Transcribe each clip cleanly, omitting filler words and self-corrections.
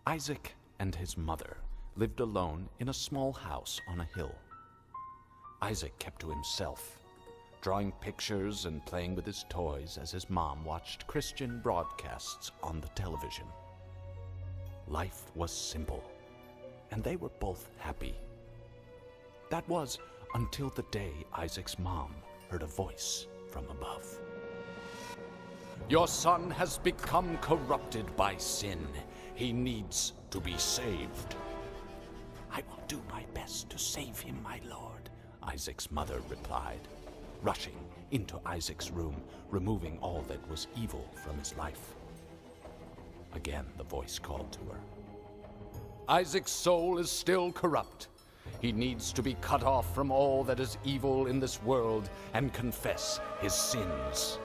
Isaac and his mother lived alone in a small house on a hill. Isaac kept to himself, drawing pictures and playing with his toys as his mom watched Christian broadcasts on the television. Life was simple, and they were both happy. That was until the day Isaac's mom heard a voice from above. "Your son has become corrupted by sin. He needs to be saved." "I will do my best to save him, my lord," Isaac's mother replied, rushing into Isaac's room, removing all that was evil from his life. Again, the voice called to her. "Isaac's soul is still corrupt. He needs to be cut off from all that is evil in this world and confess his sins."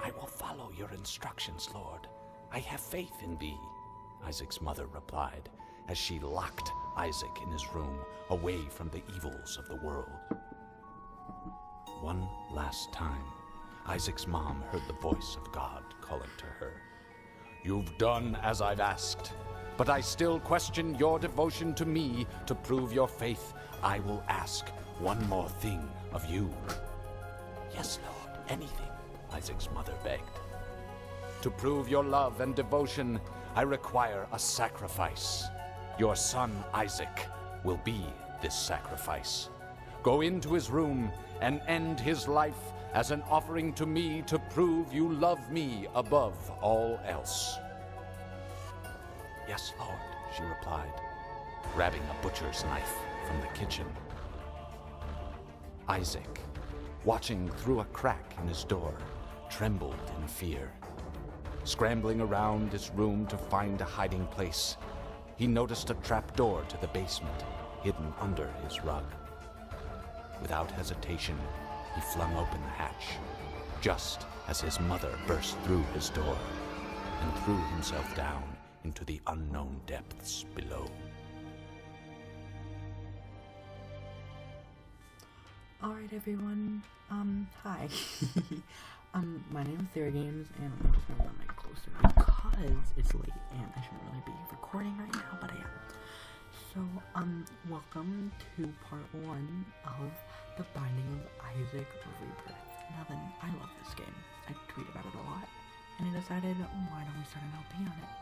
"I will follow your instructions, Lord. I have faith in thee," Isaac's mother replied, as she locked Isaac in his room, away from the evils of the world. One last time, Isaac's mom heard the voice of God calling to her. "You've done as I've asked, but I still question your devotion to me. To prove your faith, I will ask one more thing of you." "Yes, Lord, anything," Isaac's mother begged. "To prove your love and devotion, I require a sacrifice. Your son Isaac will be this sacrifice. Go into his room and end his life as an offering to me to prove you love me above all else." "Yes, Lord," she replied, grabbing a butcher's knife from the kitchen. Isaac, watching through a crack in his door, trembled in fear. Scrambling around his room to find a hiding place, he noticed a trapdoor to the basement hidden under his rug. Without hesitation, he flung open the hatch, just as his mother burst through his door and threw himself down into the unknown depths below. Alright everyone, hi. My name is TheoryGames, and I'm just gonna run my closer because it's late and I shouldn't really be recording right now, but I am. So, welcome to part 1 of The Binding of Isaac Rebirth. Now then, I love this game. I tweet about it a lot, and I decided, why don't we start an LP on it?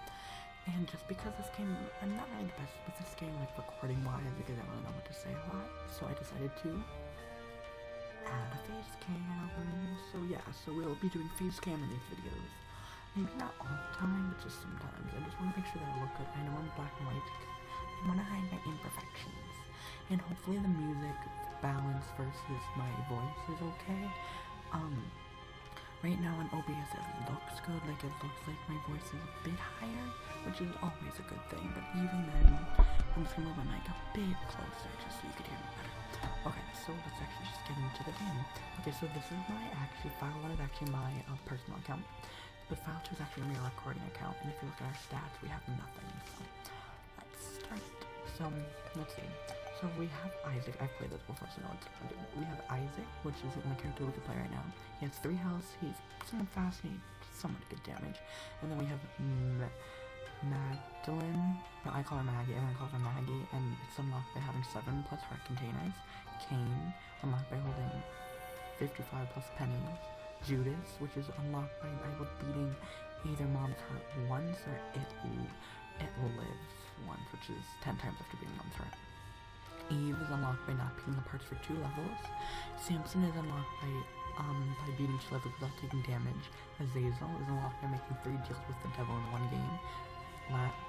And just because this game, I'm not really the best with this game, like recording-wise, because I don't really know what to say a lot, so I decided to add a face cam. So yeah, so we'll be doing face cam in these videos. Maybe not all the time, but just sometimes. I just want to make sure that I look good. I know I'm black and white. I want to hide my imperfections. And hopefully the music balance versus my voice is okay. Right now in OBS it looks good, like it looks like my voice is a bit higher, which is always a good thing, but even then, I'm just gonna move my mic a bit closer just so you could hear me better. Okay, so let's actually just get into the game. Okay, so this is my file 1 is actually my personal account, but file 2 is actually my recording account, and if you look at our stats, we have nothing, so let's start. So, let's see. So we have Isaac. I've played this before, so no one's gonna do it. We have Isaac, which is my character we can play right now. He has 3 health, he's somewhat fast, and somewhat good damage. And then we have Magdalene, no, I call her Maggie, everyone calls her Maggie, and it's unlocked by having 7 plus heart containers. Kane, unlocked by holding 55 plus pennies. Judas, which is unlocked by beating either mom's heart once or it lives once, which is 10 times after beating mom's heart. Eve is unlocked by not beating the parts for 2 levels. Samson is unlocked by beating 2 levels without taking damage. Azazel is unlocked by making 3 deals with the devil in 1 game.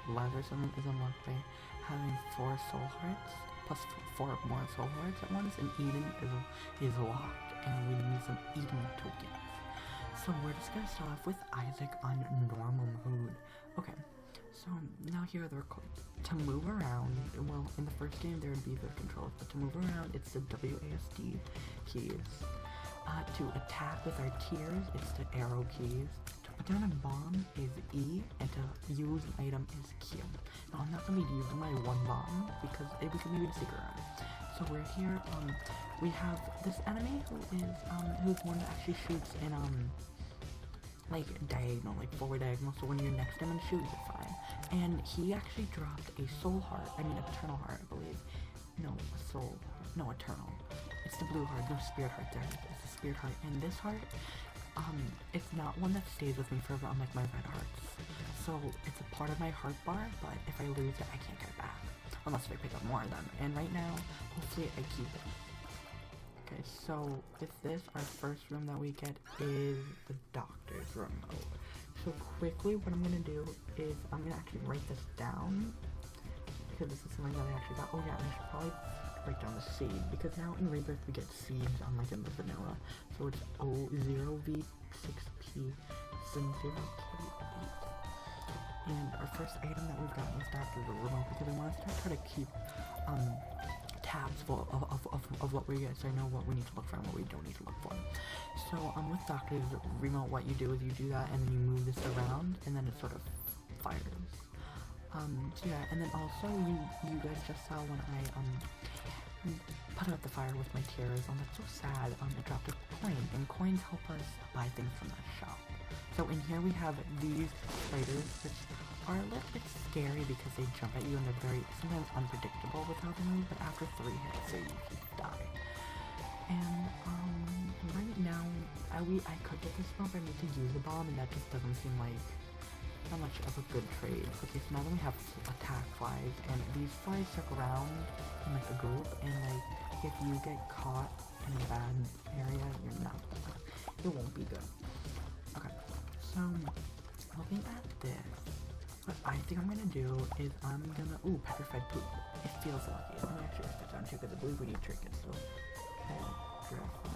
Lazarus is unlocked by having 4 soul hearts, plus 4 more soul hearts at once, and Eden is locked, and we need some Eden tokens. So we're just gonna start off with Isaac on normal mode. Okay. So now here are the records. To move around, well, in the first game there would be the controls, but to move around it's the WASD keys. To attack with our tiers, it's the arrow keys. To put down a bomb is E, and to use an item is Q. Now I'm not going to be using my 1 bomb because we can maybe stick around. So we're here, we have this enemy who's one that actually shoots in like diagonal, like forward diagonal, so when you're next to him and shoot, you're fine. And he actually dropped a soul heart, eternal heart, I believe. No, a soul, no, eternal. It's the blue heart, no spirit heart there. It's the spirit heart, and this heart, it's not one that stays with me forever, unlike my red hearts. So it's a part of my heart bar, but if I lose it, I can't get it back. Unless if I pick up more of them. And right now, hopefully I keep it. Okay, so with this, our first room that we get is the doctor's room. So quickly, what I'm gonna do is I'm gonna actually write this down, because this is something that I actually got. Oh yeah, and I should probably write down the seed, because now in Rebirth we get seeds unlike in the vanilla. So it's O0V6P70K8. And our first item that we've gotten is Doctor's Remote, because I want to try to keep tabs full of what we get, so I know what we need to look for and what we don't need to look for. So with Doctor's Remote, what you do is you do that and then you move this around and then it sort of fires. So yeah, and then also you guys just saw when I put out the fire with my tiaras. That's so sad. It dropped a coin, and coins help us buy things from the shop. So in here we have these spiders, which are a little bit scary because they jump at you and they're very sometimes unpredictable with how they move, but after 3 hits they usually die. And right now I could get this bomb, but I need to use a bomb, and that just doesn't seem like that much of a good trade. Okay, so now that we have attack flies, and these flies circle around in like a group, and like if you get caught in a bad area, you're not gonna, it won't be good. Okay, so looking at this, what I think I'm gonna do is I'm gonna petrified poop. It feels lucky. I'm gonna actually write that down too, because I believe we need trinkets. So petrified.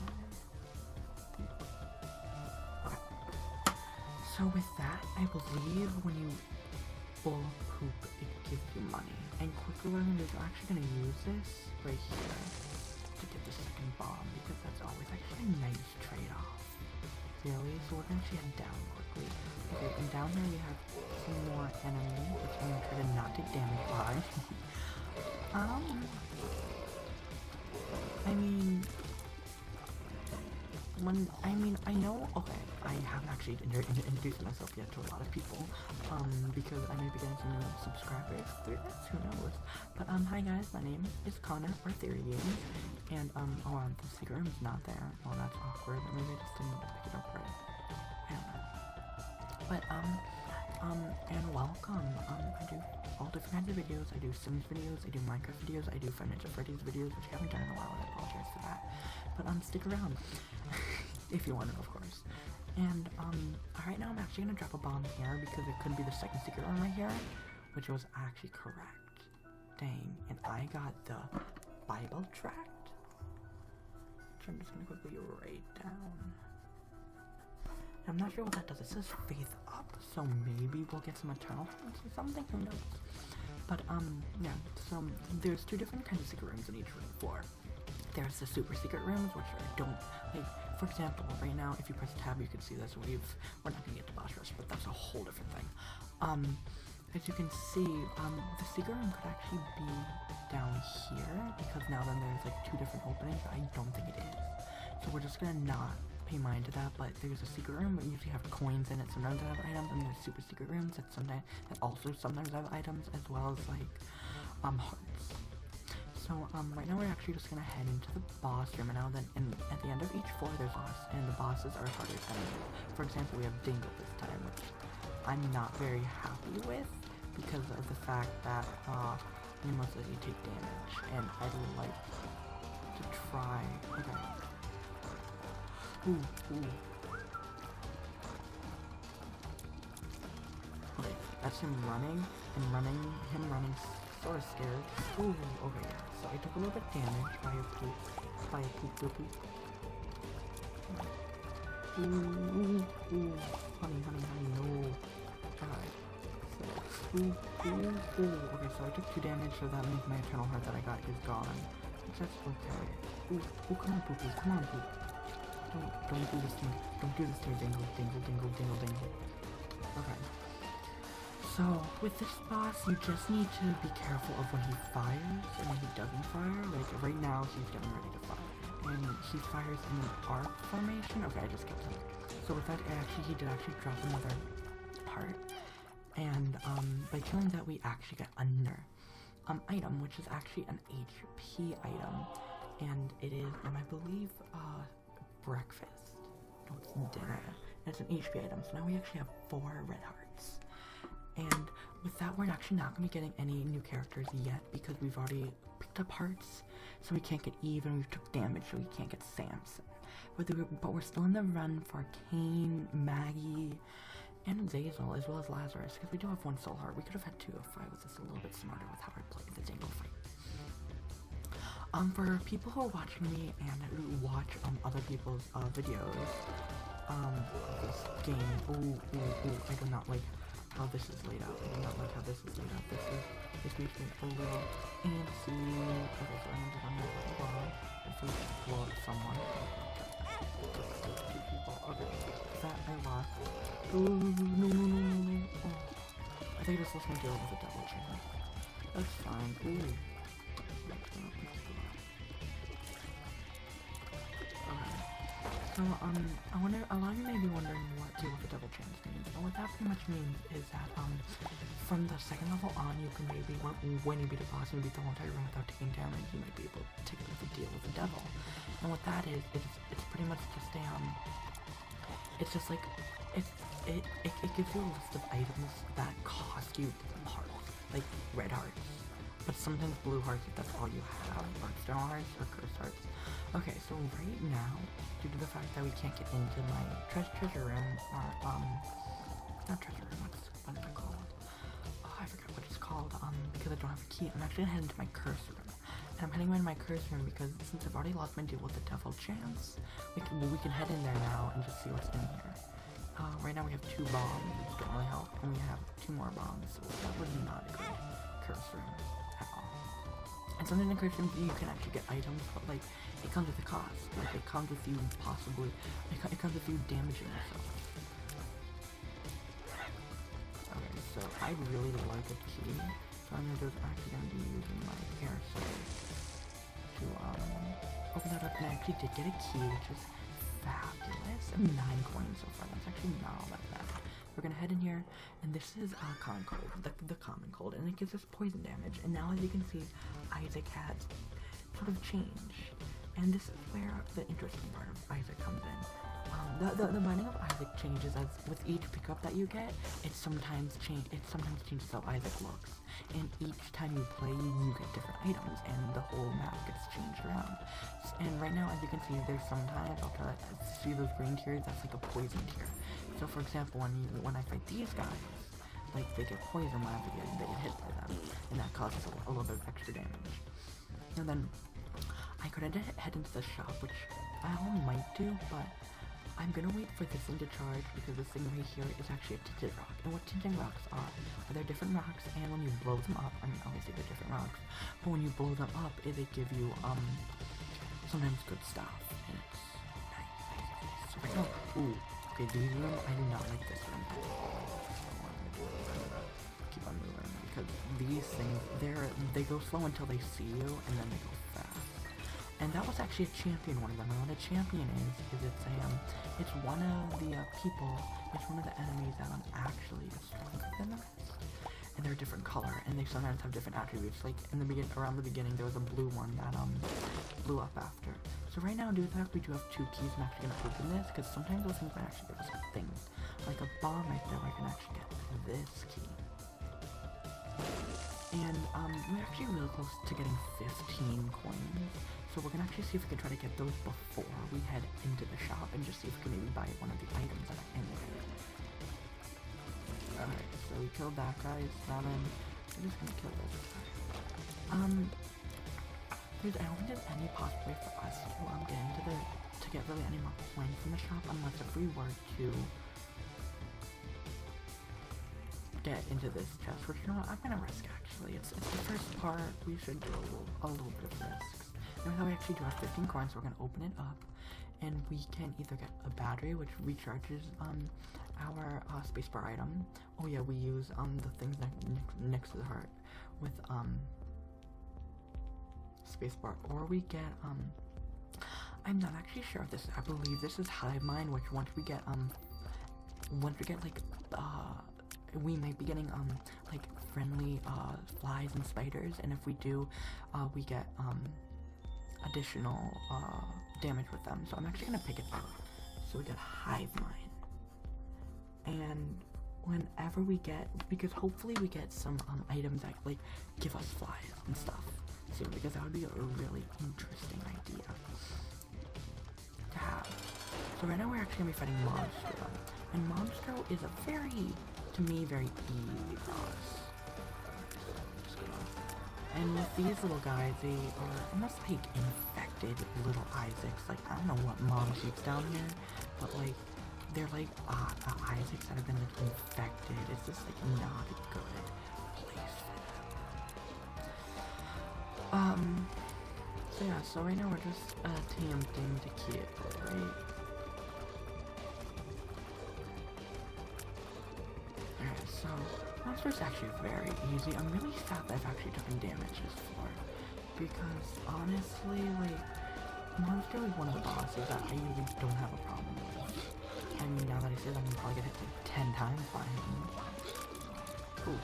So with that, I believe when you full poop, it gives you money. And quickly what I'm gonna do is I'm actually gonna use this right here to get the second bomb, because that's always actually a nice trade-off. Really? So we're gonna actually head down quickly. Okay, and down here we have some more enemies, which I'm gonna try to not take damage by. I know, okay, I haven't actually introduced myself yet to a lot of people, because I may be getting some new subscribers through this, who knows. But, hi guys, my name is Connor, or TheoryGames, and, the secret room's not there. Well, that's awkward, maybe I just didn't pick it up right. I don't know. But, and welcome. I do all different kinds of videos. I do Sims videos, I do Minecraft videos, I do Five Nights at Freddy's videos, which I haven't done in a while, and I apologize for that. But, stick around. If you want to, of course. And, right now I'm actually gonna drop a bomb here, because it could be the second secret room right here, which was actually correct. Dang, and I got the Bible tract, which I'm just gonna quickly write down. I'm not sure what that does. It says faith up, so maybe we'll get some eternal hearts or something, who knows. But, yeah, so there's 2 different kinds of secret rooms in each room floor. There's the super secret rooms, which I don't, like, for example, right now, if you press tab, you can see this we're not gonna get to boss rush, but that's a whole different thing. As you can see, the secret room could actually be down here, because now then there's, like, 2 different openings, but I don't think it is. So we're just gonna not pay mind to that, but there's a secret room that usually have coins in it, sometimes I have items, and there's super secret rooms that also sometimes have items, as well as, like, hearts. So, right now we're actually just gonna head into the boss room, and now then, at the end of each floor there's a boss, and the bosses are harder enemies. For example, we have Dingle this time, which I'm not very happy with, because of the fact that, you must let you take damage, and I'd like to try, okay. Okay, that's him running, sort of scared. Ooh, okay, yeah. So I took a little bit damage by a poop. Ooh, honey, no. Alright. So, okay, so I took 2 damage, so that means my eternal heart that I got is gone. Which that's okay. Ooh, come on, poopy, come on, poop. Don't do this to me. Don't do this to me, dingle. Okay. So, with this boss, you just need to be careful of when he fires and when he doesn't fire. Like, right now, he's getting ready to fire. and he fires in an arc formation. Okay, I just killed him. So with that, he did actually drop another heart, and by killing that, we actually get another item, which is actually an HP item, and it is, I believe, breakfast. No, it's dinner. And it's an HP item, so now we actually have 4 red hearts. And with that, we're actually not going to be getting any new characters yet, because we've already picked up hearts, so we can't get Eve, and we took damage, so we can't get Samson. But we're still in the run for Kane, Maggie, and Zazel, as well as Lazarus, because we do have 1 soul heart. We could have had 2 if I was just a little bit smarter with how I played the Zangle fight. For people who are watching me and who watch other people's videos, this game, I do not like how this is laid out. I do not like how this is laid out. This makes me a little antsy. Okay, so I'm just gonna blow. If we blow up someone. 2 people. Okay, that I lost. Ooh, no. Oh. I think this was gonna deal with a double chance. That's fine. Ooh. Let's go. So, I wonder, a lot of you may be wondering what deal with the double chance means. And what that pretty much means is that, from the 2nd level on, you can maybe, when you beat a boss and you beat the whole entire room without taking damage, you might be able to take it with a deal with the devil. And what that is, it's pretty much just a, it's just like, it gives you a list of items that cost you hearts, like red hearts. But sometimes blue hearts if that's all you have, or stone hearts, or cursed hearts. Okay, so right now, due to the fact that we can't get into my treasure room, or, not treasure room, what is it called? Oh, I forgot what it's called, because I don't have a key. I'm actually gonna head into my curse room. And I'm heading into my curse room because since I've already lost my deal with the devil chance, we can head in there now and just see what's in here. Right now we have 2 bombs, which don't really help, and we have 2 more bombs, so that was not a good curse room at all. And sometimes in curse rooms you can actually get items, but like, it comes with a cost. Like, it comes with you possibly, it comes with you damaging yourself. Okay, so I really like a key, so I'm actually gonna be using my air sword to, open that up, and I actually did get a key, which is fabulous. And 9 coins so far, that's actually not all that bad. We're gonna head in here, and this is common cold, the common cold, and it gives us poison damage. And now, as you can see, Isaac has sort of changed, and this is where the interesting part of Isaac comes in. The binding of Isaac changes as with each pickup that you get. It sometimes changes how Isaac looks, and each time you play, you get different items, and the whole map gets changed around. And right now, as you can see, there's sometimes see those green tiers. That's like a poison tier. So, for example, when I fight these guys, like they get poison whenever they get hit by them, and that causes a little bit of extra damage. And then I could head into the shop, which I might do, but I'm gonna wait for this thing to charge because this thing right here is actually a tinted rock. And what tinted rocks are they're different rocks, and when you blow them up, I mean obviously they're different rocks, but when you blow them up, they give you sometimes good stuff, and it's nice. So right now, ooh, okay, these room, I do not like this room. Keep on moving because these things, they go slow until they see you, and then they go fast. And that was actually a champion one of them. And what a champion is it's one of the people, it's one of the enemies that actually is stronger than the rest. And they're a different color, and they sometimes have different attributes. Like in the around the beginning, there was a blue one that blew up after. So right now, due to the fact we do have 2 keys, I'm actually gonna open this because sometimes those things might actually give us things, like a bomb right there. Where I can actually get this key. And we're actually really close to getting 15 coins. So we're gonna actually see if we can try to get those before we head into the shop and just see if we can maybe buy one of the items that are in there. Alright, so we killed that guy, now then, we're just gonna kill this guy. I don't think there's any possible way for us to get really any more coins from the shop unless if we were to get into this chest, which you know what, I'm gonna risk actually. It's the first part, we should do a little bit of risks. Now we actually do have 15 coins, so we're gonna open it up, and we can either get a battery, which recharges our spacebar item. Oh yeah, we use the things next to the heart with spacebar, or we get I'm not actually sure if this, I believe this is Hive Mind, which once we get like, we might be getting, like, friendly, flies and spiders, and if we do, we get, additional, damage with them, so I'm actually gonna pick it up. So we got Hive Mind, and whenever we get, because hopefully we get some, items that, like, give us flies and stuff, soon, because that would be a really interesting idea to have. So right now we're actually gonna be fighting Monstro, and Monstro is a very, to me, very easy boss. And with these little guys, they are almost like infected little Isaacs. Like, I don't know what mom keeps down here, but like, they're like Isaacs that have been like infected. It's just like not a good place for them. So yeah, so right now we're just attempting to kill, right? Alright, so Monster's actually very easy. I'm really sad that I've actually taken damage this far, because honestly, like, Monster is one of the bosses that I usually don't have a problem with. I mean, now that I say that, I'm probably gonna hit like 10 times by him. Cool.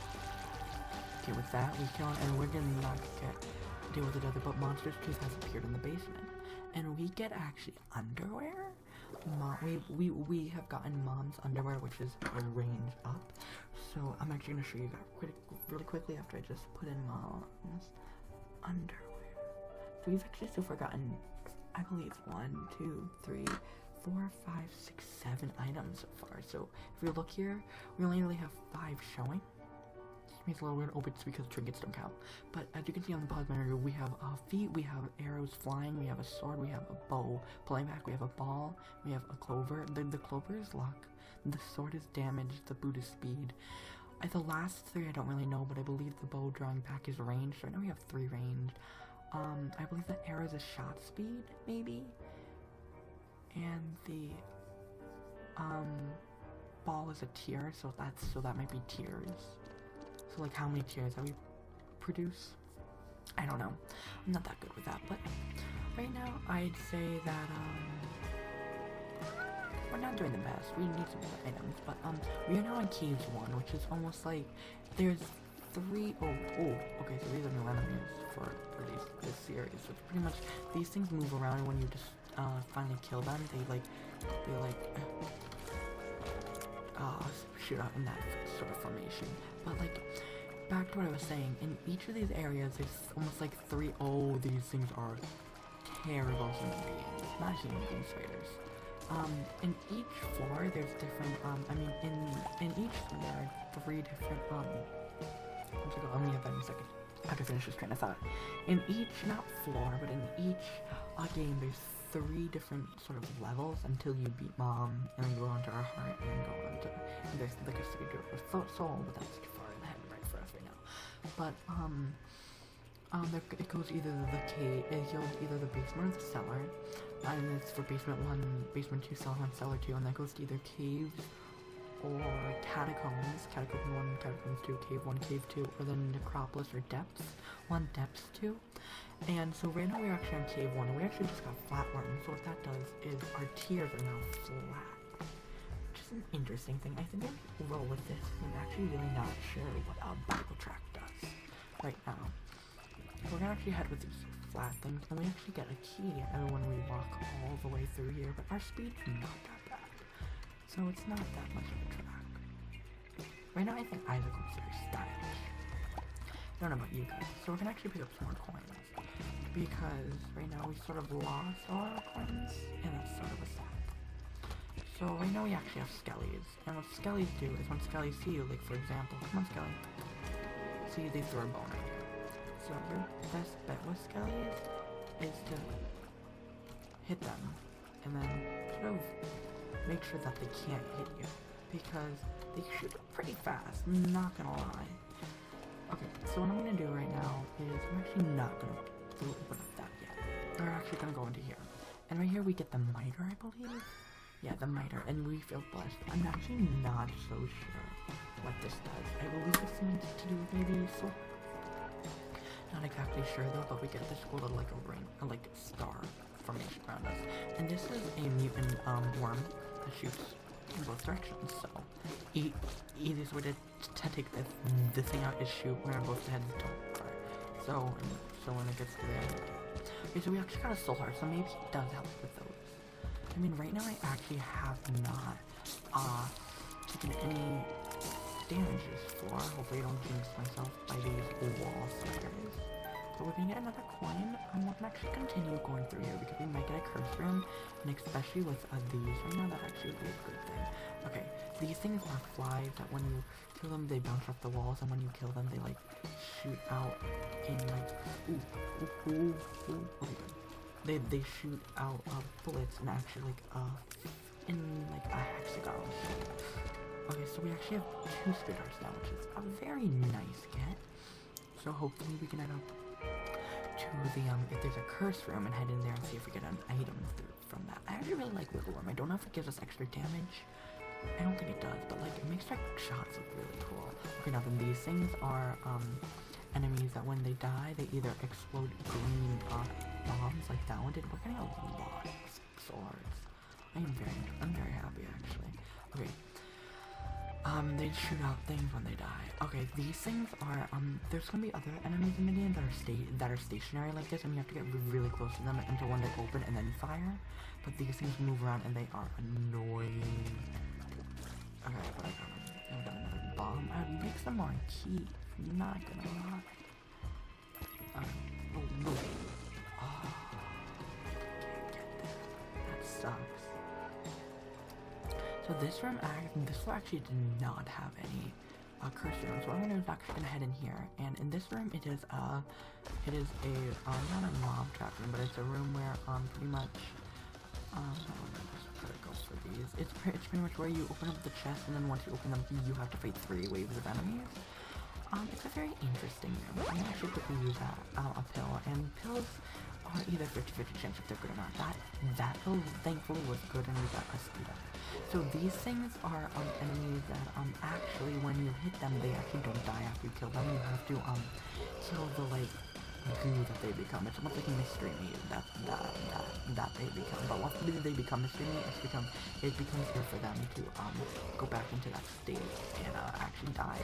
Okay, with that, we kill him, and we're gonna not deal with each other, but Monster's Tooth has appeared in the basement. And we get actually underwear? We have gotten Mom's underwear, which is a range up. So I'm actually gonna show you that really quickly after I just put in Mom's underwear. So we've actually so far gotten, I believe, 1, 2, 3, 4, 5, 6, 7 items so far. So if we look here, we only really have 5 showing. It's a little weird. Oh, it's because trinkets don't count. But as you can see on the pause menu, we have feet, we have arrows flying, we have a sword, we have a bow pulling back, we have a ball, we have a clover. The clover is luck, the sword is damage, the boot is speed. The last 3 I don't really know, but I believe the bow drawing back is range. So I know we have 3 range. I believe the arrow is a shot speed, maybe. And the ball is a tier, so that might be tiers. So like how many tiers that we produce? I don't know. I'm not that good with that, but right now I'd say that we're not doing the best. We need some other items, but we are now in Caves 1, which is almost like there's 3 okay, so these are new enemies for this series. So it's pretty much these things move around, and when you just finally kill them, they shoot out in that sort of formation. But like, back to what I was saying, in each of these areas there's almost like 3, these things are terrible human beings, not human beings, spiders. In each floor there's different, in each floor there are 3 different, let me get that in a second. I have to finish this train of thought. In each, not floor, but in each game there's 3 different sort of levels until you beat Mom, and then go on to our heart, and then go on to, and there's like a stage with soul, but that's too far ahead right for us right now. But it goes either the cave, it goes either the basement or the cellar, and it's for basement 1, basement 2, cellar 1, cellar 2, and that goes to either caves or catacombs, catacombs 1, catacombs 2, cave 1, cave 2, or then necropolis or depths 1, depths 2. And so right now we're actually on cave 1, and we actually just got flatworms. So what that does is our tiers are now flat, which is an interesting thing. I think I'm roll with this. I'm actually really not sure what a battle track does right now. We're gonna actually head with these flat things, and we actually get a key when we walk all the way through here. But our speed's not that bad, so it's not that much of a track. Right now I think Isaac looks very stylish. I don't know about you guys. So we're gonna actually pick up some more coins, because right now we sort of lost all our coins, and that's sort of a sad. So right now we actually have skellies, and what skellies do is when skellies see you, like for example, come on Skelly, see, they throw a bone at you. So your best bet with skellies is to hit them, and then sort of make sure that they can't hit you, because they shoot pretty fast, not gonna lie. Okay, so what I'm gonna do right now is I'm actually not gonna open up that yet. We're actually gonna go into here. And right here we get the miter, I believe? Yeah, the miter, and we feel blessed. I'm actually not so sure what this does. I believe this seems to do with maybe soul. Not exactly sure though, but we get this little like a ring, or like a star formation around us. And this is a mutant worm that shoots in both directions, so easiest way to take this thing out is shoot where both the heads don't are. So when it gets to the end. Okay, so we actually got a soul heart, so maybe it does help with those. I mean, right now I actually have not taken any damages for. Hopefully I don't jinx myself by these wall sliders. So we're gonna get another coin. We can actually continue going through here because we might get a curse room, and especially with these right now, that actually would be a good thing. Okay, these things are flies that when you kill them, they bounce off the walls, and when you kill them, they like shoot out in like they shoot out bullets and actually like in like a hexagon. Okay, so we actually have 2 spirit hearts now, which is a very nice get. So hopefully we can head up to the if there's a curse room and head in there and see if we get an item from that. I actually really like Wiggle Worm. I don't know if it gives us extra damage. I don't think it does, but like it makes our shots look really cool. Okay, now then these things are enemies that when they die, they either explode green bombs like that one did. We're getting a lot of swords. I'm very happy actually. Okay. They shoot out things when they die. Okay, these things are there's gonna be other enemies in the game that are stationary like this, and you have to get really close to them until when they open and then fire. But these things move around and they are annoying. Okay, but I got another bomb. I'd make some more keys. Not gonna lie. Oh no. Oh, can't get there. That sucks. So this room actually did not have any curse room. So what I'm gonna do is actually gonna head in here, and in this room it is a not a mob trap room, but it's a room where pretty much gotta go for these. It's pretty much where you open up the chest, and then once you open them, you have to fight 3 waves of enemies. It's a very interesting room. I'm gonna actually quickly use a pill, and pills are either 50-50 chance if they're good or not. That pill thankfully was good, and we got a speed up. So these things are enemies that actually when you hit them, they actually don't die after you kill them. You have to kill the like goo that they become. It's almost like a mystery meat that they become. But once they become mystery meat, it becomes here for them to go back into that state and actually die.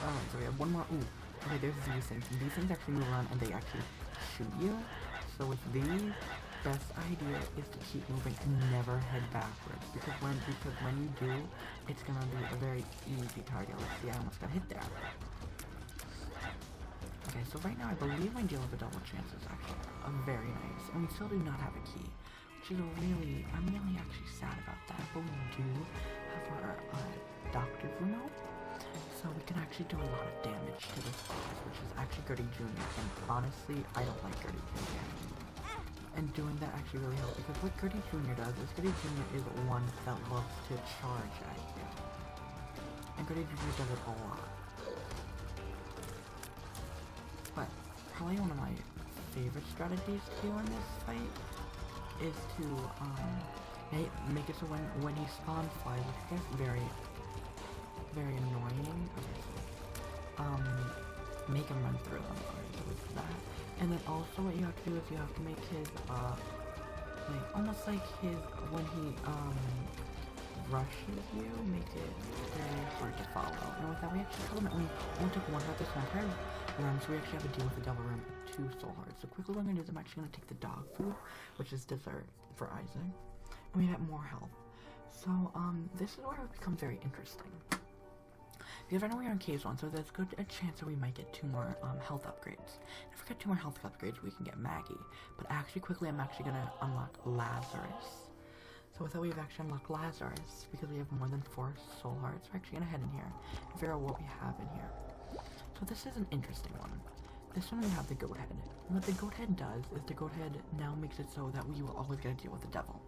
Alright, so we have one more. Ooh, okay, there's these things. And these things actually move around and they actually shoot you. So with these, best idea is to keep moving and never head backwards. Because when you do, it's gonna be a very easy target. Let's see, I almost got hit there. Okay, so right now I believe my deal of a double chance is actually very nice. And we still do not have a key. Which is I'm really actually sad about that. But we do have our doctor's remote. So we can actually do a lot of damage to this boss, which is actually Gertie Jr. And honestly, I don't like Gertie Jr. And doing that actually really helps, because what Gertie Jr. does is Gertie Jr. is one that loves to charge at you. And Gertie Jr. does it a lot. But probably one of my favorite strategies to do in this fight is to make it so when he spawn flies, which gets very annoying. Make him run through them. So it's that. And then also what you have to do is you have to make his like almost like his when he rushes you, make it very hard to follow. And with that we actually kill him. We only took 1 heart this entire round, so we actually have to deal with the devil room 2 soul hearts. So quickly what I'm gonna do is I'm actually gonna take the dog food, which is dessert for Isaac. And we have more health. So this is where it becomes very interesting. Because right now we are in Cave 1, so there's a chance that we might get 2 more health upgrades. If we get 2 more health upgrades, we can get Maggie. But actually, quickly, I'm actually going to unlock Lazarus. So with that, we've actually unlocked Lazarus, because we have more than 4 soul hearts. We're actually going to head in here and figure out what we have in here. So this is an interesting one. This one we have the goat head. And what the goat head does is the goat head now makes it so that we will always get to deal with the devil.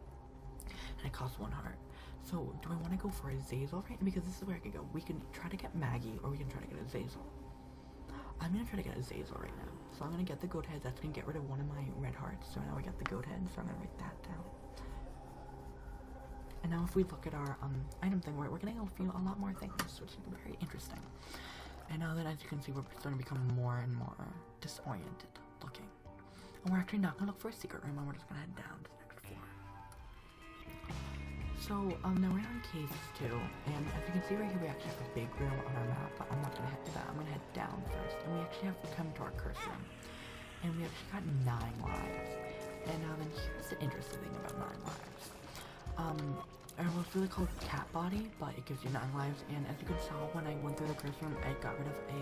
And it costs 1 heart. So, do I want to go for a Zazel right now? Because this is where I could go. We can try to get Maggie, or we can try to get a Zazel. I'm going to try to get a Zazel right now. So I'm going to get the goat head. That's going to get rid of one of my red hearts. So now we got the goat head, so I'm going to write that down. And now if we look at our item thing, we're getting a lot more things, which is very interesting. And now that, as you can see, we're starting to become more and more disoriented looking. And we're actually not going to look for a secret room, and we're just going to head down to the next floor. So, now we're in caves too, and as you can see right here, we actually have a big room on our map, but I'm not going to head to that. I'm going to head down first, and we actually have come to our curse room. And we actually got 9 lives. And now then, here's the interesting thing about 9 lives. It was really called cat body, but it gives you 9 lives, and as you can tell, when I went through the curse room, I got rid of a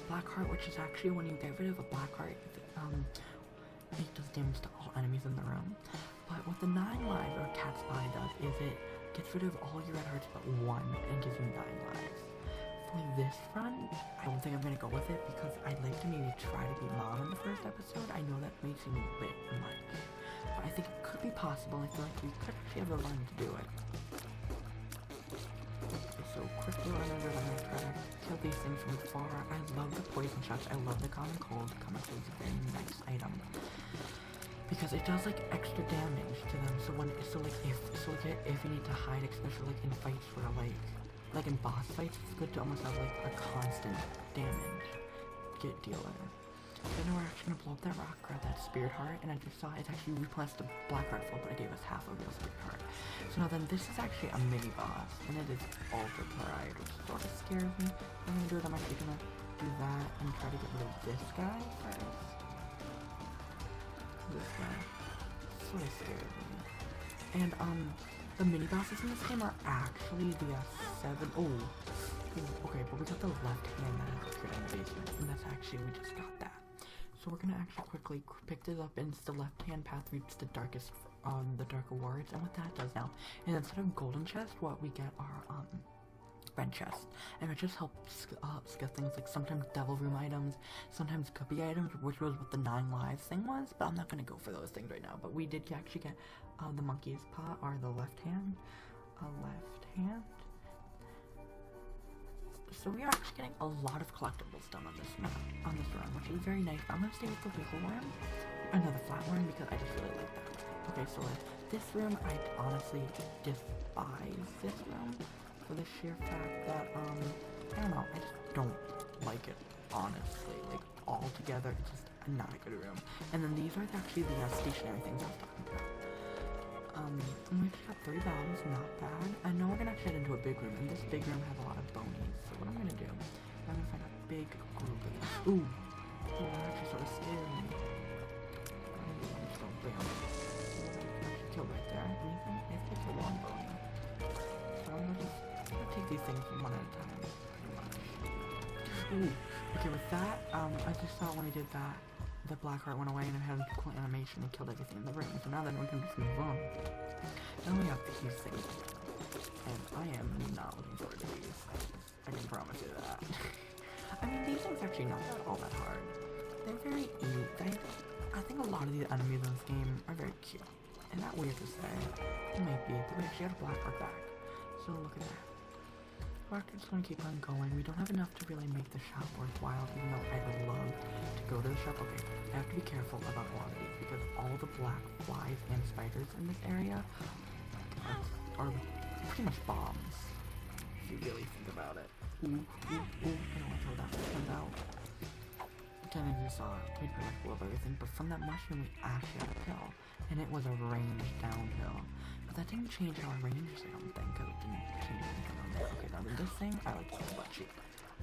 black heart, which is actually when you get rid of a black heart, it does damage to all enemies in the room. But what the 9 lives, or cat's body does, is it gets rid of all your red hearts but 1, and gives you 9 lives. For this run, I don't think I'm gonna go with it, because I'd like to maybe try to beat Mom in the first episode. I know that may seem a bit much, but I think it could be possible. I feel like we could actually have the run to do it. Okay, so quickly run over there and try to kill these things from afar. I love the poison shots. I love the common cold. Common cold is a very nice item, because it does like extra damage to them. So if you need to hide, especially like in fights where like in boss fights, it's good to almost have like a constant damage dealer. Then we're actually gonna blow up that rock, grab that spirit heart, and as you saw, it actually replenished the black heart full, but it gave us half of the spirit heart. So now then, this is actually a mini boss, and it is Ultra Pride, which sort of scares me. What I'm gonna do is I'm actually gonna do that and try to get rid of this guy first. This guy sort of scares me. And the mini bosses in this game are actually the 7. Okay, but we got the left hand that has appeared in the basement, and that's actually, we just got that. So we're gonna actually quickly pick this up, and it's the left hand path leads to darkest, the dark awards, and what that does now is instead of golden chest, what we get are red chest, and it just helps get things like sometimes devil room items, sometimes guppy items, which was what the 9 lives thing was, but I'm not gonna go for those things right now. But we did actually get the monkey's paw, or the left hand. So we are actually getting a lot of collectibles done on this map, on this run, which is very nice. I'm gonna stay with the wiggle worm, another flat worm, because I just really like that. Okay, so this room, I honestly despise this room for the sheer fact that, I don't know, I just don't like it, honestly. Like, altogether, it's just not a good room. And then these are actually the stationary things I was talking about. We just got 3 bombs, not bad. I know we're gonna actually head into a big room, and this big room has a lot of bonies. So what I'm gonna do, I'm gonna find a big group of these. Ooh, that actually sort of scared me. I'm just gonna bam. Actually killed right there. Anything? I think I killed 1 bony. So I'm gonna take these things one at a time, pretty much. Ooh, okay, with that, I just thought when I did that, the black heart went away and I had a cool animation and killed everything in the room. So now then we can just move on. Now we have these things. And I am not looking forward to these. I can promise you that. I mean, these things are actually not all that hard. They're very easy. I think a lot of the enemies in this game are very cute. And that weird to say. It might be, but we actually had a black heart back. So look at that. We're actually just gonna keep on going. We don't have enough to really make the shop worthwhile, even though I would love to go to the shop. Okay, I have to be careful about a lot of these, because all the black flies and spiders in this area are pretty much bombs, if you really think about it. Ooh, I don't want to throw that one out. Kind of just we pretty much blew up everything, but from that mushroom we actually had a kill, and it was a range downhill. But that didn't change our ranges, I don't think, because it didn't change anything on there. Okay, now then this thing, I like to call butt cheek,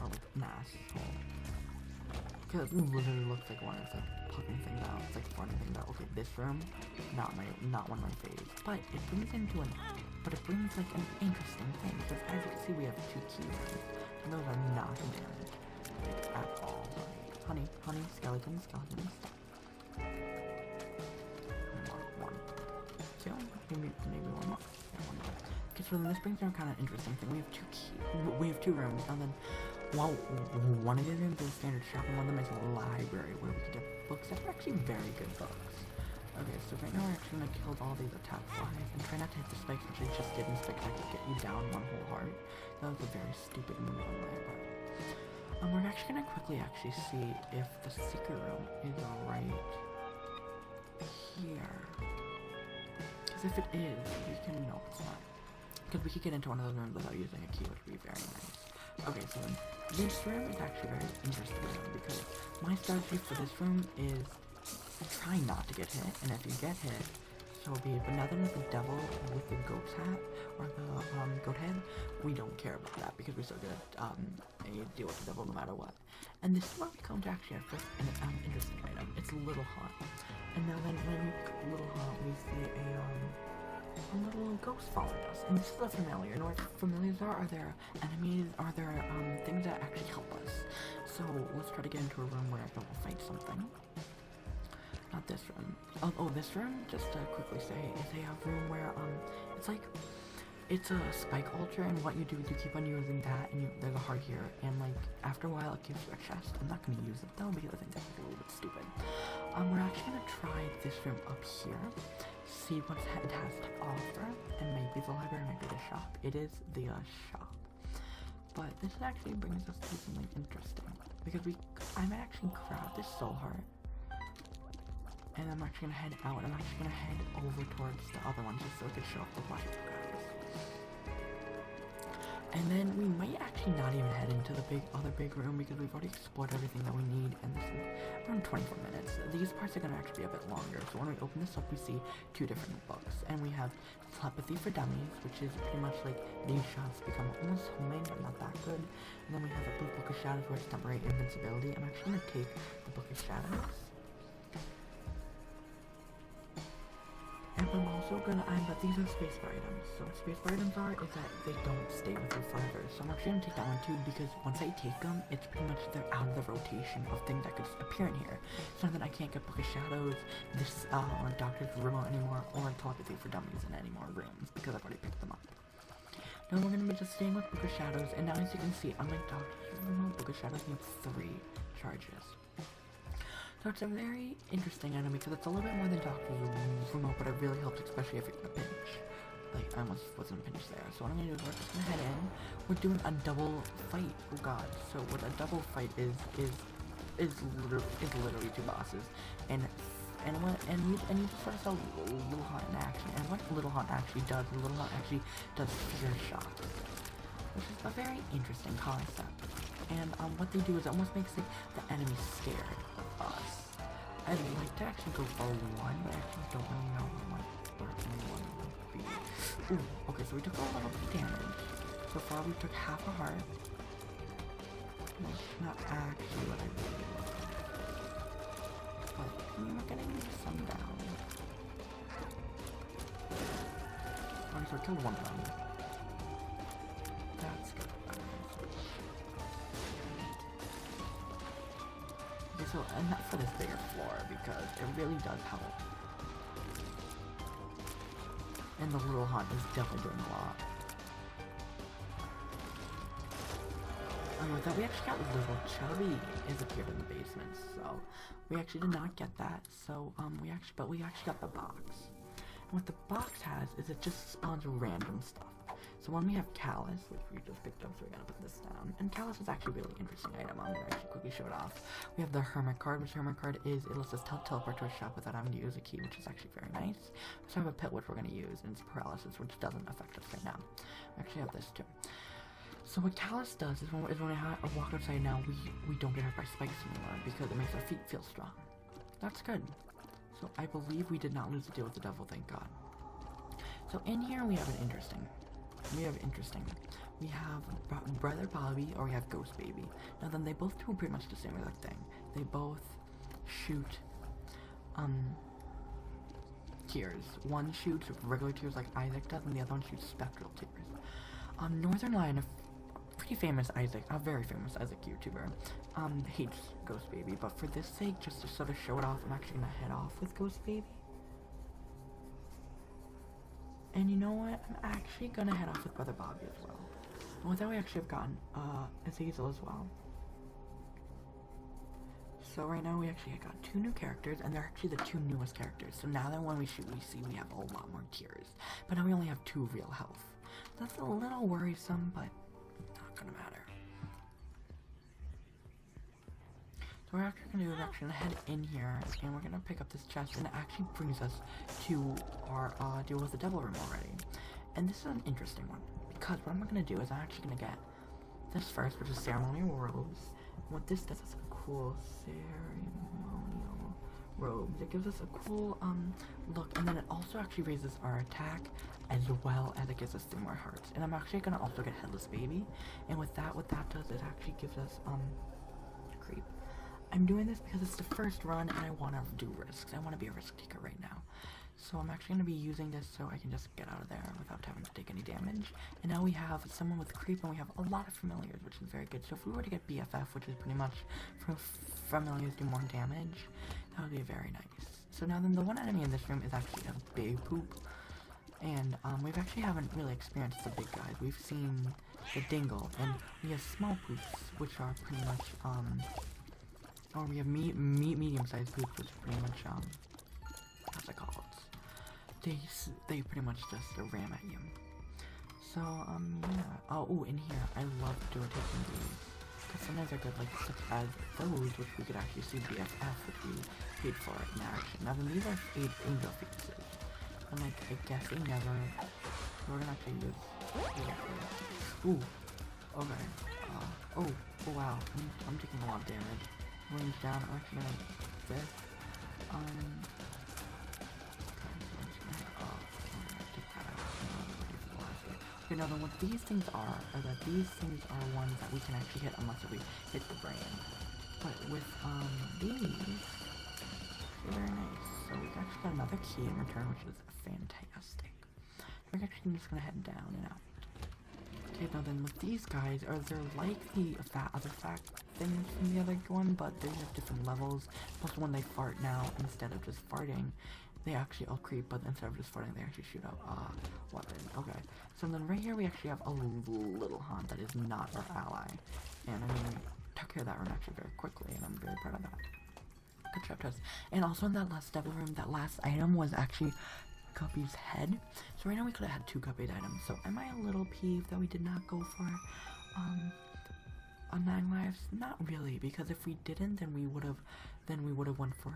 or like an asshole. Because it literally looks like one. It's like plucking things out. It's like farting things out. Okay, this room, not one of my faves. But it brings like an interesting thing. Because as you can see, we have 2 key rooms, and those are not damaged like, at all. Honey, skeletons. One, 2, maybe one more. Okay, so then this brings down kind of interesting thing. We have 2 rooms, and then one of the rooms is a standard shop, and one of them is a library where we can get books that are actually very good books. Okay, so right now we're actually gonna kill all these attack flies and try not to hit the spikes, which I just did in Spectacular, get you down 1 whole heart. That was a very stupid move on my part. We're actually gonna quickly see if the secret room is right here. Because Because if it is, we can, no, it's not. Because we could get into one of those rooms without using a key, which would be very nice. Okay, so this room is actually very interesting because my strategy for this room is try not to get hit, and if you get hit, so be it. But now that with the devil with the ghost hat or the goat head, we don't care about that because we're so good at deal with the devil no matter what. And this is where we come to actually our first interesting item. It's Little Haunt. And now then when we pick Little Haunt, we see a little ghost following us. And this is a familiar. And what familiars are there enemies? Are there things that actually help us? So let's try to get into a room where we'll fight something. Not this room. Oh, this room, just to quickly say, is a room where, it's a spike altar, and what you do is you keep on using that, and there's a heart here, and, like, after a while it gives you a chest. I'm not going to use it, though, because I think that's a little bit stupid. We're actually going to try this room up here, see what it has to offer, and maybe the library, maybe the shop. It is the shop. But this actually brings us to something interesting, because I might actually grab this soul heart, and I'm actually gonna head out. I'm actually gonna head over towards the other one just so it could show up the light guys. And then we might actually not even head into the other big room because we've already explored everything that we need, and this is around 24 minutes. These parts are gonna actually be a bit longer. So when we open this up, we see two different books, and we have Telepathy for Dummies, which is pretty much like these shots become almost homing but not that good. And then we have a Book of Shadows where it's temporary invincibility. I'm actually gonna take the Book of Shadows. And I'm also gonna, but these are spacebar items. So what spacebar items is that they don't stay with you forever. So I'm actually gonna take that one too, because once I take them, it's pretty much they're out of the rotation of things that could appear in here. So that I can't get Book of Shadows, this, or Doctor's Remote anymore, or Telepathy for Dummies in any more rooms, because I've already picked them up. Now we're gonna be just staying with Book of Shadows, and now as you can see, unlike Doctor's Remote, Book of Shadows needs 3 charges. So it's a very interesting item because it's a little bit more than Doctor's Remote, but it really helps, especially if you're in a pinch. Like, I almost was in a pinch there. So what I'm gonna do is we're just gonna head in. We're doing a double fight. Oh god. So what a double fight is literally 2 bosses. And you just sort of saw Little Haunt in action. And what Little Haunt actually does, Little Haunt actually does fear shock, which is a very interesting concept. And what they do is it almost makes the enemy scared of us. I'd like to actually go for 1, but I actually don't really know where anyone would be. Ooh, okay, so we took a little bit of damage. So far we took half a heart. That's not actually what I really want. But we're getting some down. Okay, so I killed 1 of them. That's good. So, and not for this bigger floor, because it really does help. And the Little Haunt is definitely doing a lot. With that, we actually got Little Chubby is appeared in the basement, so we actually did not get that. So, we actually got the box. And what the box has is it just spawns random stuff. So when we have Callus, which we just picked up, so we're gonna put this down. And Callus is actually a really interesting item. I'm gonna actually quickly show it off. We have the Hermit card, which Hermit card is, it lets us teleport to a shop without having to use a key, which is actually very nice. So I have a pit, which we're gonna use, and it's paralysis, which doesn't affect us right now. We actually have this too. So what Callus does is when I walk outside now, we don't get hurt by spikes anymore, because it makes our feet feel strong. That's good. So I believe we did not lose the deal with the devil, thank God. So in here we have interesting. We have Brother Bobby, or we have Ghost Baby. Now then, they both do pretty much the same exact thing. They both shoot tears. One shoots regular tears like Isaac does, and the other one shoots spectral tears. Northern Lion, a pretty famous Isaac, a very famous Isaac YouTuber, hates Ghost Baby, but for this sake, just to sort of show it off, I'm actually gonna head off with Ghost Baby. And you know what? I'm actually gonna head off with Brother Bobby as well. And with that, we actually have gotten Azazel as well. So right now we actually got 2 new characters, and they're actually the 2 newest characters. So now that when we shoot, we see we have a lot more tears. But now we only have 2 real health. That's a little worrisome, but not gonna matter. So we're actually gonna do is actually gonna head in here, and we're gonna pick up this chest, and it actually brings us to our deal with the devil room already. And this is an interesting one, because what I'm gonna do is I'm actually gonna get this first, which is ceremonial robes. What this does is a cool ceremonial robes. It gives us a cool look, and then it also actually raises our attack as well as it gives us 3 more hearts. And I'm actually gonna also get Headless Baby, and with that, what that does, it actually gives us creep. I'm doing this because it's the first run and I want to do risks. I want to be a risk taker right now. So I'm actually going to be using this so I can just get out of there without having to take any damage. And now we have someone with creep, and we have a lot of familiars, which is very good. So if we were to get BFF, which is pretty much for familiars do more damage, that would be very nice. So now then the one enemy in this room is actually a big poop. And we've actually haven't really experienced the big guys. We've seen the dingle, and we have small poops, which are pretty much or we have medium-sized poops, which is pretty much what's it called? They pretty much just ram at you. So yeah. Oh, in here I love taking these, because sometimes they're good, like such as those, which we could actually see BFF, which we paid for in action. Now then these are angel fetuses. And like, I guess they never, we're gonna actually use, ooh, okay, oh wow, I'm taking a lot of damage. Range down, I'm actually gonna this, okay, so I'm just gonna, take that out, okay, now then what these things are that these things are ones that we can actually hit unless we hit the brain, but with, these, they're very nice. So we actually got another key in return, which is fantastic. We're actually just gonna head down and out. Okay, now then with these guys, they're like the other fact things from the other one, but they have different levels. Plus when they fart now, instead of just farting, they actually all creep, but instead of just farting, they actually shoot out a weapon. Okay, so then right here we actually have a little haunt that is not our ally. And I mean, we took care of that room actually very quickly, and I'm very proud of that. Good job, Tess. And also in that last devil room, that last item was actually Guppy's head. So right now we could have had 2 Guppy items. So am I a little peeved that we did not go for a 9 lives? Not really, because if we didn't, then we would have went for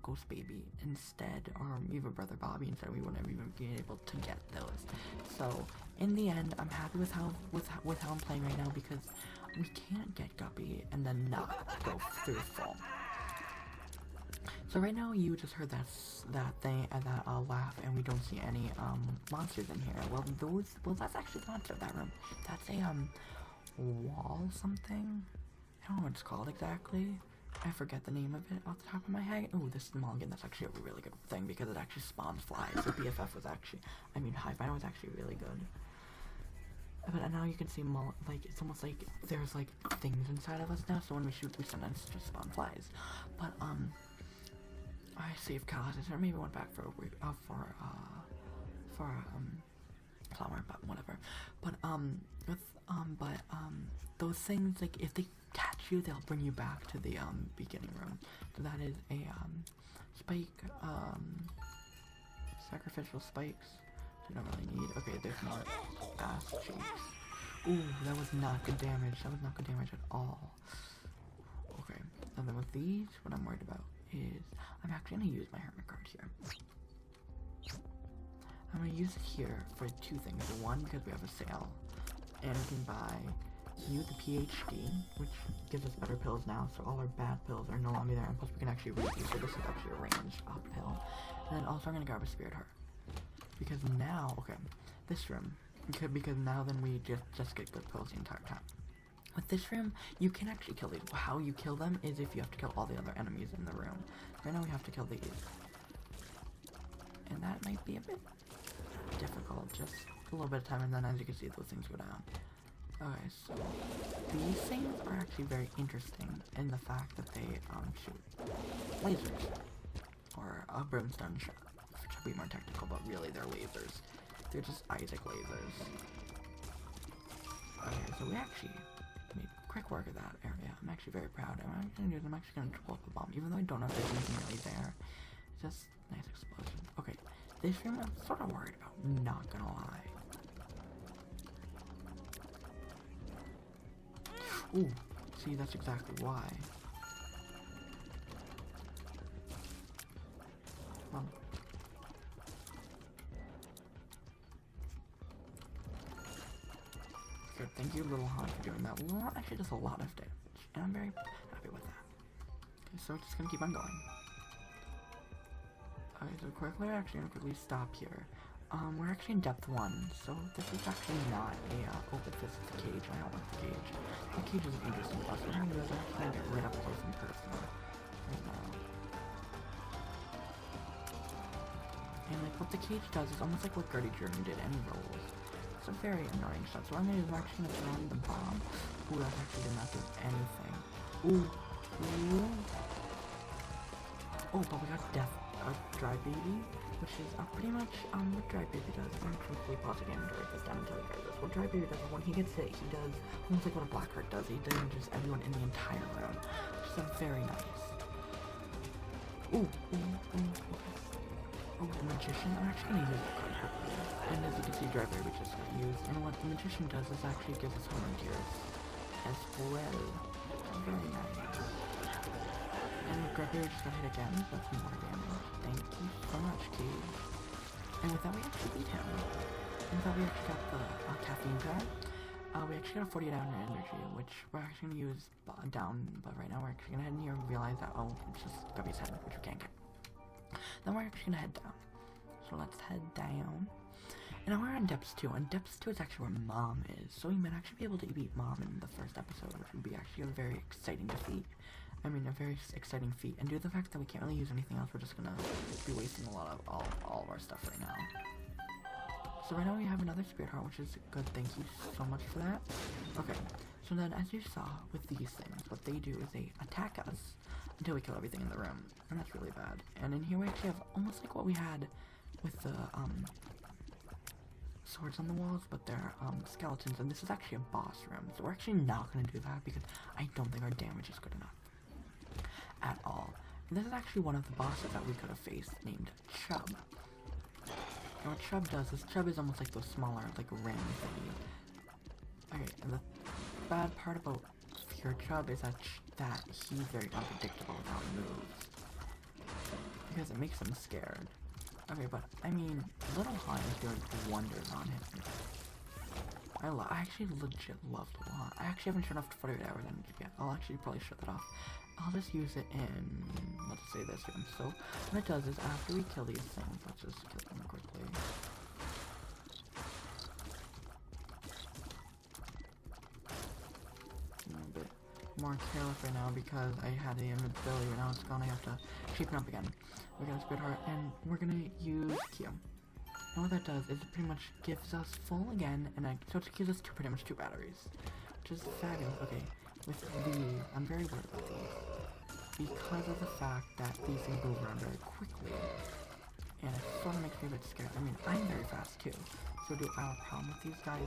Ghost Baby instead, or even Brother Bobby instead. We wouldn't have even been able to get those. So in the end, I'm happy with how I'm playing right now, because we can't get Guppy and then not go through full. So right now you just heard that thing and that laugh, and we don't see any monsters in here. Well, that's actually the monster of that room. That's a wall something. I don't know what it's called exactly. I forget the name of it off the top of my head. Oh, this mulligan, that's actually a really good thing because it actually spawns flies. So BFF was actually, Hive Mind was actually really good. But now you can see like it's almost like there's like things inside of us now. So when we shoot, we sometimes just spawn flies. But I saved Callis, or maybe went back for flower, but whatever. But those things, like if they catch you, they'll bring you back to the beginning room. So that is a spike, sacrificial spikes. You don't really need. Okay, there's more ass cheeks. Ooh, that was not good damage. That was not good damage at all. Okay, and then with these, what I'm worried about is I'm actually going to use my hermit card here. I'm going to use it here for 2 things. One, because we have a sale, and we can buy the PhD, which gives us better pills now, so all our bad pills are no longer there, and plus we can actually reuse, so this is actually a ranged up pill. And then also I'm going to grab a spirit heart, because now, okay, this room, because now then we just get good pills the entire time. With this room, you can actually kill these. How you kill them is if you have to kill all the other enemies in the room. Right now we have to kill these. And that might be a bit difficult, just a little bit of time, and then as you can see, those things go down. Okay, so these things are actually very interesting in the fact that they shoot lasers, or a brimstone shot, which will be more technical, but really they're lasers. They're just Isaac lasers. Okay, so we actually made quick work of that area. I'm actually very proud. I'm actually gonna blow up a bomb, even though I don't know if there's anything really there. It's just nice explosion. Okay, this room I'm sort of worried about, not gonna lie. Ooh, see, that's exactly why. thank you, Little Han, for doing that. Little Han actually does a lot of damage, and I'm very happy with that. Okay, so we're just gonna keep on going. Okay, so we're actually gonna quickly stop here. We're actually in depth 1, so this is actually not a open fist cage. I don't like the cage. The cage is an interesting plus. What I'm gonna do is I'm gonna get right up close and personal right now. And like what the cage does is almost like what Gertie Jordan did, and he rolls. It's a very annoying shot. So what I'm gonna do is I'm actually gonna throw in the bomb. Ooh, that actually did not do anything. Ooh. Ooh. Oh, but we got Dry Baby, which is pretty much what Dry Baby does. I'm gonna quickly pause again and write this down and tell you guys this. What Dry Baby does is when he gets hit, he does almost like what a Blackheart does. He damages everyone in the entire room, which is very nice. Ooh, ooh, ooh, ooh. Oh, the Magician. I'm actually gonna use it quite quickly. And as you can see, Dry Baby just got used. And what the Magician does is actually gives us Homing Tears as well. Very nice. And Dry Baby just got hit again. That's more damage. Thank you so much, Cage. And with that, we actually beat him. And with that, we actually got the caffeine card. We actually got a 40 down energy, which we're actually going to use down, but right now we're actually going to head in here and realize that, oh, it's just Gubby's head, which we can't get. Then we're actually going to head down. So let's head down. And now we're on Depths 2, and Depths 2 is actually where Mom is. So we might actually be able to beat Mom in the first episode, which would be actually a very exciting defeat. I mean, a very exciting feat. And due to the fact that we can't really use anything else, we're just gonna be wasting a lot of all of our stuff right now. So right now we have another Spirit Heart, which is good. Thank you so much for that. Okay, so then as you saw with these things, what they do is they attack us until we kill everything in the room. And that's really bad. And in here we actually have almost like what we had with the swords on the walls, but they're skeletons. And this is actually a boss room. So we're actually not gonna do that because I don't think our damage is good enough at all. And this is actually one of the bosses that we could have faced, named Chub. And what Chub does is, Chub is almost like those smaller, like ring thingy. Okay, and the bad part about Fear Chub is that he's very unpredictable with how he moves. Because it makes him scared. Okay, but I mean, Little Han is doing wonders on him. I actually legit love Little Han. I actually haven't turned off the 48 hours energy yet. I'll actually probably shut that off. I'll just use it in, let's say this room. So what it does is after we kill these things, let's just kill them quickly. I'm a bit more careless right now because I had the invincibility, but now it's gone. I have to shape it up again. We got a Spirit Heart, and we're gonna use Q. And what that does is it pretty much gives us full again, and so it gives us pretty much 2 batteries, which is fabulous. Okay. With these, I'm very worried about these because of the fact that these things move around very quickly, and it sort of makes me a bit scared. I mean, I'm very fast too, so do I have a problem with these guys?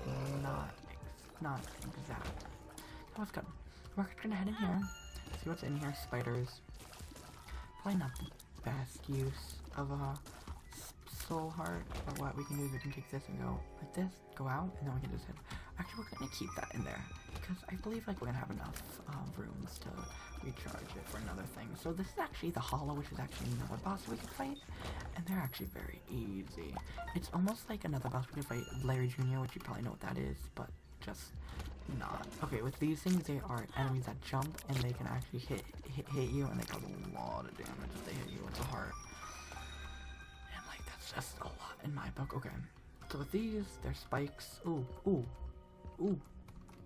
Not exact. That was good. We're gonna head in here, see what's in here. Spiders. Probably not the best use of a soul heart, but what we can do is we can take this and go like this, go out, and then we can just hit. Actually, we're gonna keep that in there because I believe like we're gonna have enough rooms to recharge it for another thing. So this is actually the Hollow, which is actually another boss we can fight, and they're actually very easy. It's almost like another boss we can fight, Larry Jr., which you probably know what that is, but just not. Okay, with these things, they are enemies that jump and they can actually hit you, and they cause a lot of damage if they hit you with the heart. And like that's just a lot in my book. Okay, so with these, they're spikes. Ooh, ooh. Ooh.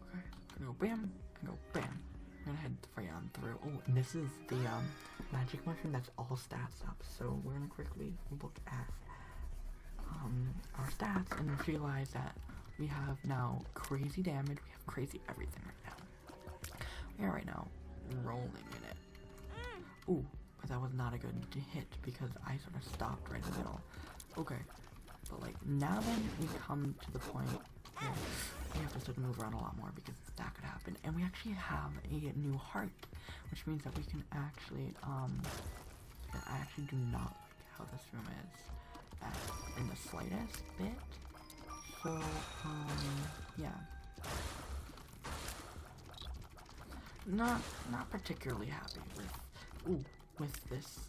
Okay, I'm gonna go bam, and go bam. I'm gonna head right on through. Oh, and this is the magic mushroom that's all stats up. So we're gonna quickly look at our stats and realize that we have now crazy damage. We have crazy everything right now. We are right now rolling in it. Ooh, but that was not a good hit because I sort of stopped right in the middle. Okay, but like now then we come to the point where we have to start to move around a lot more because that could happen. And we actually have a new heart, which means that we can actually, I actually do not like how this room is in the slightest bit. So, yeah. Not particularly happy with this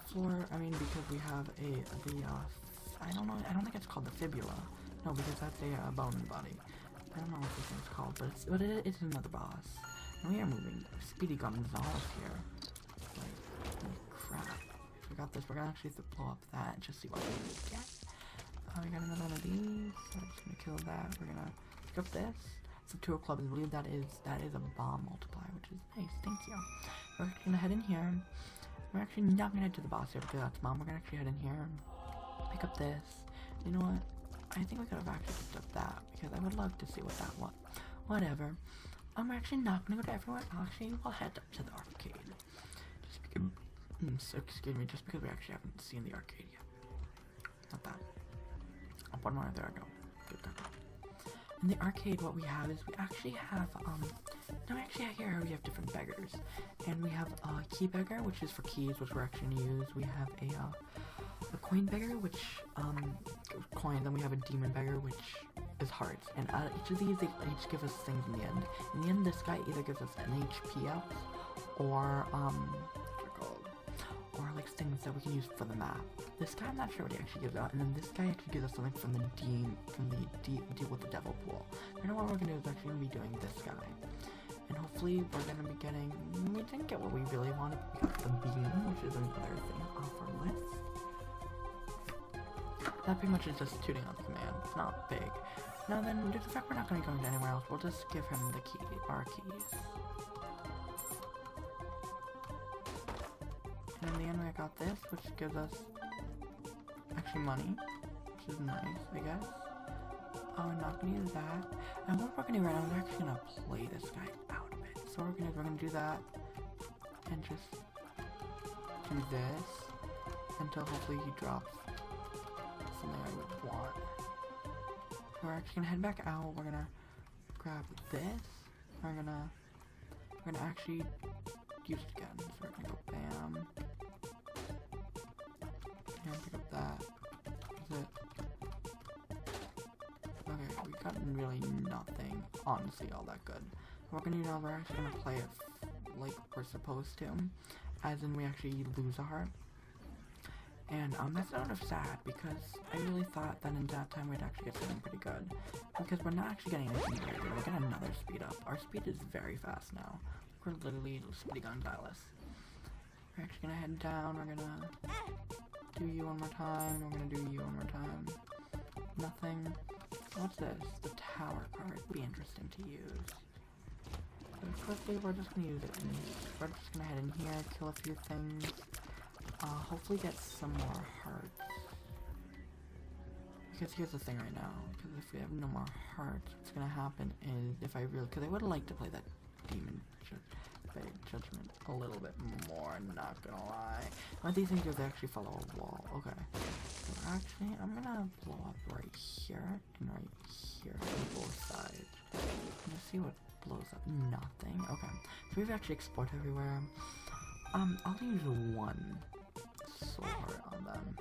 floor. I mean, because we have I don't think it's called the fibula. No, because that's a bone body. I don't know what this thing's called, but it's another boss. And we are moving. Speedy Gonzalez here. Like, holy crap. We got this. We're gonna actually have to blow up that and just see what we get. We got another one of these. So I'm just gonna kill that. We're gonna pick up this. It's a tour club, and I believe that is a bomb multiplier, which is nice. Thank you. We're actually gonna head in here. We're actually not gonna head to the boss here because that's mom. We're gonna actually head in here, pick up this. You know what? I think we could have actually picked up that because I would love to see what that was. Whatever. We're actually not gonna go to everywhere. Actually, we'll head up to the arcade. Just because, excuse me, just because we actually haven't seen the arcade yet. Not that. One more, there I go. Good time. In the arcade, what we have is we actually have, no, actually here we have different beggars. And we have a key beggar, which is for keys, which we're actually gonna use. We have a coin beggar, which, coins, and we have a demon beggar, which is hearts. And each of these, they each give us things in the end. In the end, this guy either gives us an HP up, or, or like things that we can use for the map. This guy, I'm not sure what he actually gives out, and then this guy actually gives us something from the deal with the devil pool. I know what we're gonna do is actually gonna be doing this guy, and hopefully we're gonna be getting. We didn't get what we really wanted. We got the beam, which is another thing off our list. That pretty much is just tuning out the command. It's not big. Now then, due to the fact we're not gonna go into anywhere else, we'll just give him the key, our keys. And in the end, I got this, which gives us actually money, which is nice, I guess. Oh, we're not gonna use that. And what we're gonna do right now, we're actually gonna play this guy out a bit. So we're gonna do that, and just do this until hopefully he drops something I would want. We're actually gonna head back out. We're gonna grab this. We're gonna actually use it again. So we're gonna go bam. And pick up that. That's it. Okay, we got really nothing, honestly, all that good. What we're gonna do now, we're actually gonna play it like we're supposed to, as in we actually lose a heart. And that's sort of sad because I really thought that in that time we'd actually get something pretty good. Because we're not actually getting anything very good. We're getting another speed up. Our speed is very fast now. We're literally Speedy Gonzalez. We're actually gonna head down. We're gonna do you one more time. We're gonna do you one more time. Nothing. What's this? The tower card. Would be interesting to use. So quickly, we're just gonna use it. And we're just gonna head in here, kill a few things. Hopefully get some more hearts. Because here's the thing right now. Because if we have no more hearts, what's gonna happen is if I really, because I would like to play that demon judgment a little bit more. Not gonna lie. One of these things is they actually follow a wall. Okay. So actually, I'm gonna blow up right here and right here on both sides. Let's see what blows up. Nothing. Okay. So we've actually explored everywhere. I'll use one soul heart on them.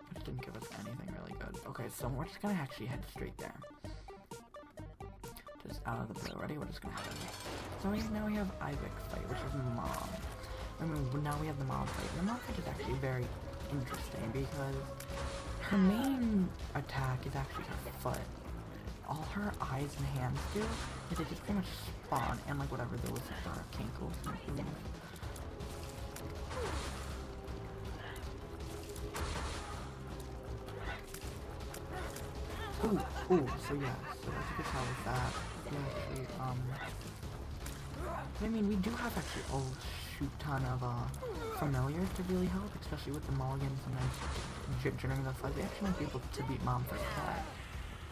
Which didn't give us anything really good. Okay, so we're just gonna actually head straight there. Just out of the blue already, we're just gonna head in. So now we have Isaac's fight, which is mom. I mean, now we have the mom fight. The mom fight is actually very interesting because her main attack is actually her foot. All her eyes and hands do is they just pretty much spawn and like whatever those are, kinkles and things. Ooh, so yeah, so as you can tell with that, we actually, I mean, we do have actually a shoot ton of, familiars to really help, especially with the mulligans and then during the fight, they actually might be able to beat mom for attack.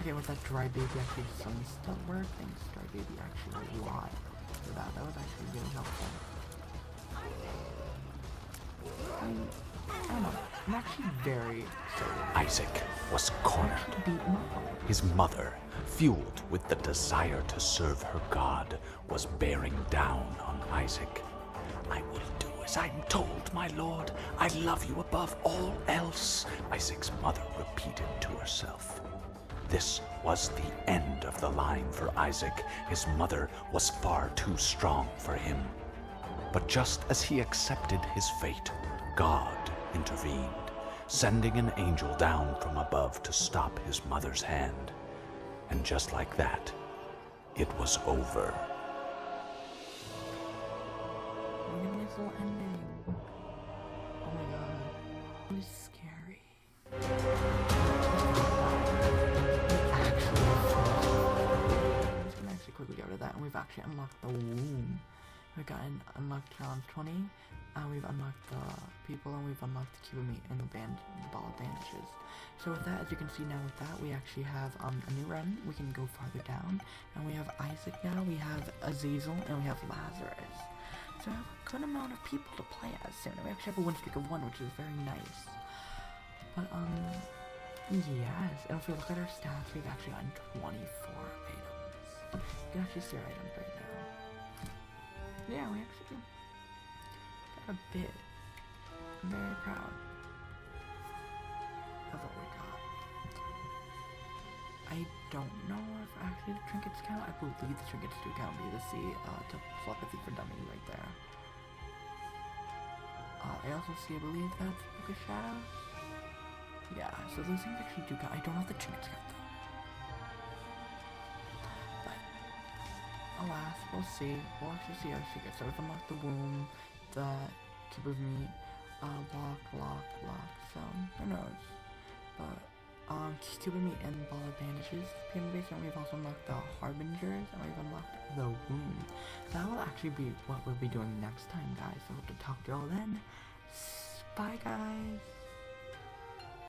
Okay, with that dry baby actually some stuff work, thanks dry baby actually a lot for that. That was actually really helpful. I don't know. I'm actually very excited. Isaac was cornered. His mother, fueled with the desire to serve her God, was bearing down on Isaac. I will do as I'm told, my lord. I love you above all else, Isaac's mother repeated to herself. This was the end of the line for Isaac. His mother was far too strong for him. But just as he accepted his fate, God intervened. sending an angel down from above to stop his mother's hand. And just like that, it was over. We're gonna get this little ending. Oh my god. It was scary. I'm gonna actually quickly go to that, and we've actually unlocked the womb. We've gotten unlocked challenge 20, we've unlocked the people, and we've unlocked the cube of meat and the ball of bandages. So with that, as you can see now with that, we actually have a new run. We can go farther down, and we have Isaac now, we have Azazel, and we have Lazarus. So we have a good amount of people to play as soon, and we actually have a win streak of 1, which is very nice. But, yes, and if we look at our stats, we've actually gotten 24 items. You can actually see our items right now. Yeah, we actually got a bit. I'm very proud of what we got. I don't know if actually the trinkets count. I believe the trinkets do count. We to see telepathy for dummies right there. I also see, I believe that's Book of Shadows. Yeah, so those things actually do count. I don't know if the trinkets count though. But alas, we'll see. We'll actually see how she gets. So we've unlocked the womb, the cube of meat, lock. So who knows? But cube of meat and ball of bandages. Piano base, and we've also unlocked the harbingers, and we've unlocked the womb. That will actually be what we'll be doing next time, guys. So hope to talk to y'all then. Bye, guys.